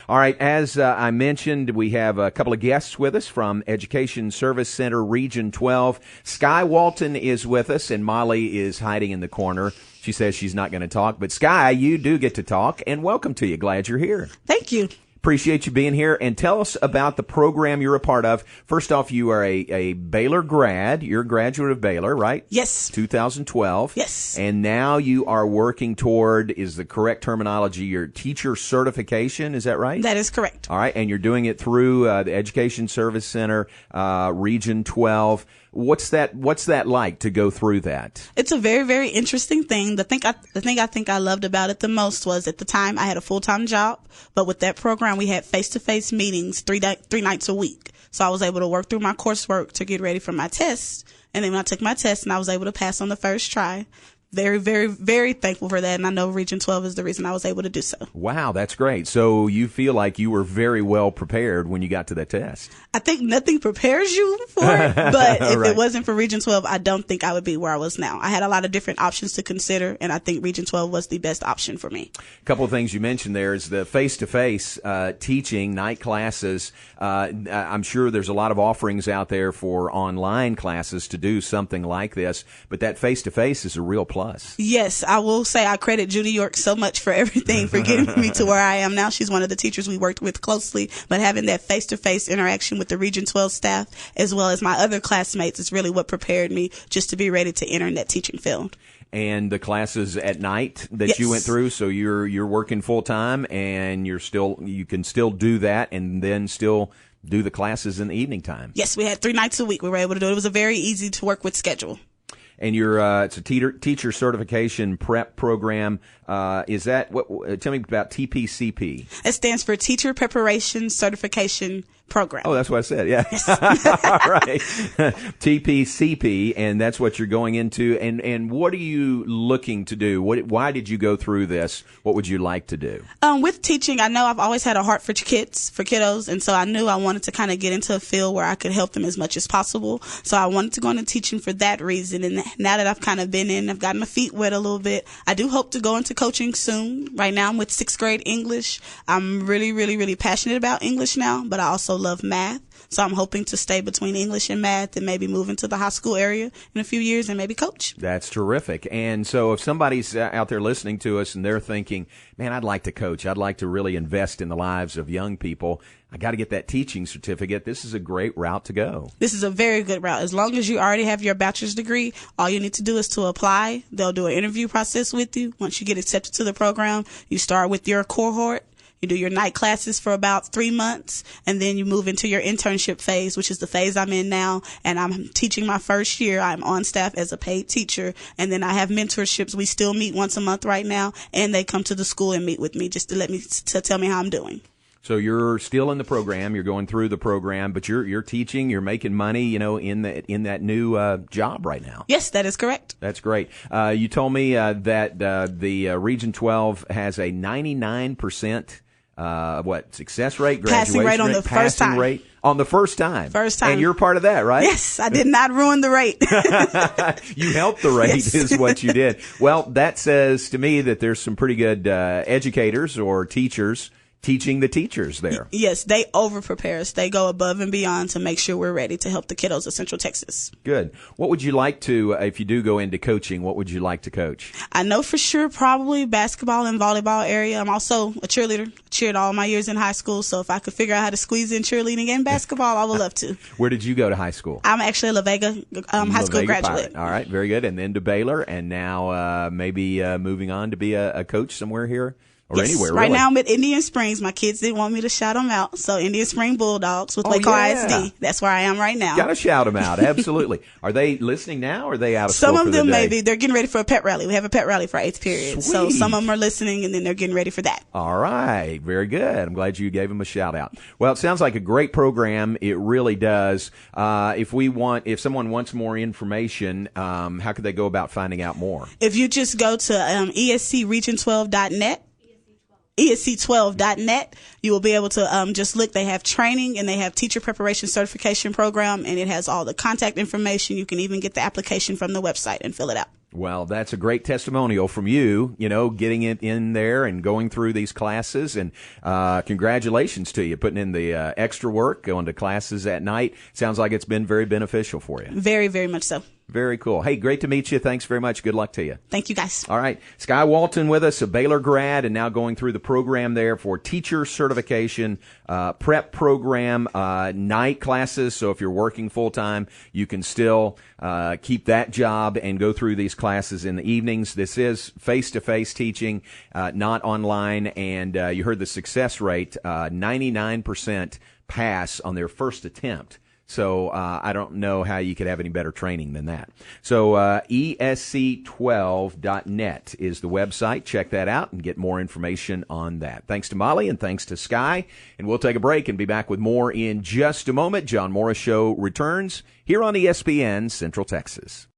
All right, as I mentioned, we have a couple of guests with us from Education Service Center Region 12. Skyy Walton is with us, and Molly is hiding in the corner. She says she's not going to talk, but Skyy, you do get to talk, and welcome to you. Glad you're here. Thank you. Appreciate you being here, and tell us about the program you're a part of. First off, you are a Baylor grad. You're a graduate of Baylor, right? Yes. 2012. Yes. And now you are working toward, is the correct terminology, your teacher certification, is that right? That is correct. All right, and you're doing it through the Education Service Center, Region 12. What's that like to go through that? It's a very, very interesting thing. The thing I think I loved about it the most was at the time I had a full-time job, but with that program we had face-to-face meetings three nights a week. So I was able to work through my coursework to get ready for my test. And then when I took my test and I was able to pass on the first try, very, very, very thankful for that. And I know Region 12 is the reason I was able to do so. Wow, that's great. So you feel like you were very well prepared when you got to that test. I think nothing prepares you for it, but if Right. it wasn't for Region 12, I don't think I would be where I was now. I had a lot of different options to consider, and I think Region 12 was the best option for me. A couple of things you mentioned there is the face-to-face teaching, night classes. I'm sure there's a lot of offerings out there for online classes to do something like this, but that face-to-face is a real plus. Yes, I will say I credit Judy York so much for everything, for getting me to where I am now. She's one of the teachers we worked with closely, but having that face-to-face interaction with the Region 12 staff, as well as my other classmates, is really what prepared me just to be ready to enter in that teaching field. And the classes at night that Yes. you went through, so you're working full time, and you can still do that, and then still do the classes in the evening time. Yes, we had 3 nights a week we were able to do it. It was a very easy to work with schedule. And it's a teacher certification prep program. Is that what? Tell me about TPCP. It stands for Teacher Preparation Certification Program. Oh, that's what I said. Yeah. All right. TPCP, and that's what you're going into. And what are you looking to do? Why did you go through this? What would you like to do? With teaching, I know I've always had a heart for kiddos, and so I knew I wanted to kind of get into a field where I could help them as much as possible. So I wanted to go into teaching for that reason. And now that I've kind of been in, I've gotten my feet wet a little bit. I do hope to go into coaching soon. Right now, I'm with 6th grade English. I'm really, really, really passionate about English now, but I also love math. So I'm hoping to stay between English and math and maybe move into the high school area in a few years and maybe coach. That's terrific. And so if somebody's out there listening to us and they're thinking, man, I'd like to coach, I'd like to really invest in the lives of young people, I got to get that teaching certificate, this is a great route to go. This is a very good route. As long as you already have your bachelor's degree, all you need to do is to apply. They'll do an interview process with you. Once you get accepted to the program, you start with your cohort. You do your night classes for about 3 months, and then you move into your internship phase, which is the phase I'm in now. And I'm teaching my first year. I'm on staff as a paid teacher, and then I have mentorships. We still meet once a month right now, and they come to the school and meet with me just to tell me how I'm doing. So you're still in the program, you're going through the program, but you're teaching, you're making money, in that new job right now. Yes, that is correct. That's great. You told me that the Region 12 has a 99% success rate, graduation Passing rate on the first time. Rate on the first time. First time. And you're part of that, right? Yes, I did not ruin the rate. You helped the rate, Yes. is what you did. Well, that says to me that there's some pretty good educators or teachers teaching the teachers there. Yes, they over-prepare us. They go above and beyond to make sure we're ready to help the kiddos of Central Texas. Good. What would you like to, if you do go into coaching, what would you like to coach? I know for sure probably basketball and volleyball area. I'm also a cheerleader. Cheered all my years in high school, so if I could figure out how to squeeze in cheerleading and basketball, I would love to. Where did you go to high school? I'm actually a La Vega high school graduate. Pilot. All right, very good. And then to Baylor, and now maybe moving on to be a coach somewhere here? Or yes, anywhere, right really. now I'm at Indian Springs. My kids didn't want me to shout them out. So Indian Spring Bulldogs with Waco ISD. That's where I am right now. Got to shout them out. Absolutely. Are they listening now or are they out of school Some for of the them day? maybe. They're getting ready for a pep rally. We have a pep rally for 8th period. Sweet. So some of them are listening and then they're getting ready for that. All right. Very good. I'm glad you gave them a shout out. Well, it sounds like a great program. It really does. If someone wants more information, how could they go about finding out more? If you just go to ESCRegion12.net, ESC12.net, you will be able to just look. They have training and they have teacher preparation certification program, and it has all the contact information. You can even get the application from the website and fill it out. Well, that's a great testimonial from you, getting it in there and going through these classes. And congratulations to you, putting in the extra work, going to classes at night. Sounds like it's been very beneficial for you. Very, very much so. Very cool. Hey, great to meet you. Thanks very much. Good luck to you. Thank you, guys. All right. Skyy Walton with us, a Baylor grad, and now going through the program there for teacher certification, prep program, night classes. So if you're working full-time, you can still keep that job and go through these classes in the evenings. This is face-to-face teaching, not online. And you heard the success rate, 99% pass on their first attempt. So I don't know how you could have any better training than that. So ESC12.net is the website. Check that out and get more information on that. Thanks to Molly and thanks to Skyy. And we'll take a break and be back with more in just a moment. John Morris Show returns here on ESPN Central Texas.